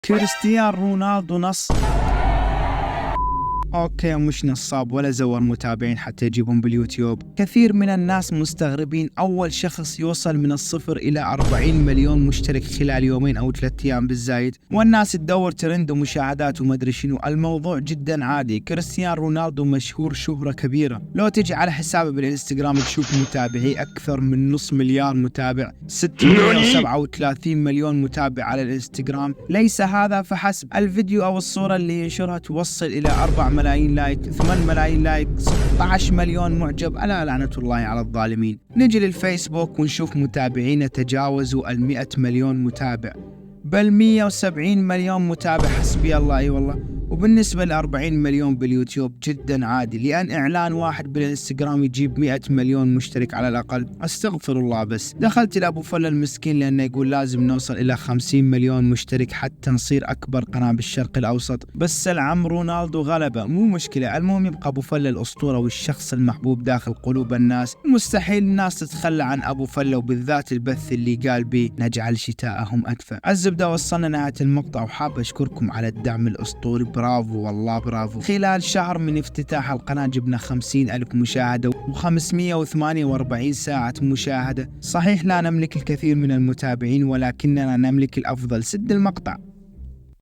كريستيانو رونالدو اوكي مش نصاب ولا زور متابعين حتى يجيبهم باليوتيوب. كثير من الناس مستغربين اول شخص يوصل من الصفر الى 40 مليون مشترك خلال يومين او 3 ايام بالزايد، والناس تدور ترند ومشاهدات ومدري شنو. الموضوع جدا عادي. كريستيانو رونالدو مشهور شهرة كبيرة، لو تجي على حسابه بالانستغرام تشوف متابعيه اكثر من نص مليار متابع، 637 مليون متابع على الانستغرام. ليس هذا فحسب، الفيديو او الصورة اللي ينشرها توصل الى 4 ملايين لايك، 8 ملايين لايك، 16 مليون معجب. ألا لعنة الله على الظالمين. نجي للفيسبوك ونشوف متابعين تجاوزوا 100 مليون متابع، بل 170 مليون متابع. حسبي الله. اي والله. وبالنسبة ل40 مليون باليوتيوب جدا عادي، لأن إعلان واحد بالإنستغرام يجيب 100 مليون مشترك على الأقل. أستغفر الله. بس دخلت إلى أبو فل المسكين لأنه يقول لازم نوصل إلى 50 مليون مشترك حتى نصير أكبر قناة بالشرق الأوسط. بس العم رونالدو غلبه، مو مشكلة. المهم يبقى أبو فل الأسطورة والشخص المحبوب داخل قلوب الناس. مستحيل الناس تتخلى عن أبو فل، وبالذات البث اللي قال بيه نجعل شتاءهم أدفى. الزبدة وصلنا نهاية المقطع، وحاب أشكركم على الدعم الأسطوري. برافو والله برافو. خلال شهر من افتتاح القناة جبنا 50,000 مشاهدة و548 ساعة مشاهدة. صحيح لا نملك الكثير من المتابعين، ولكننا نملك الأفضل. سد المقطع.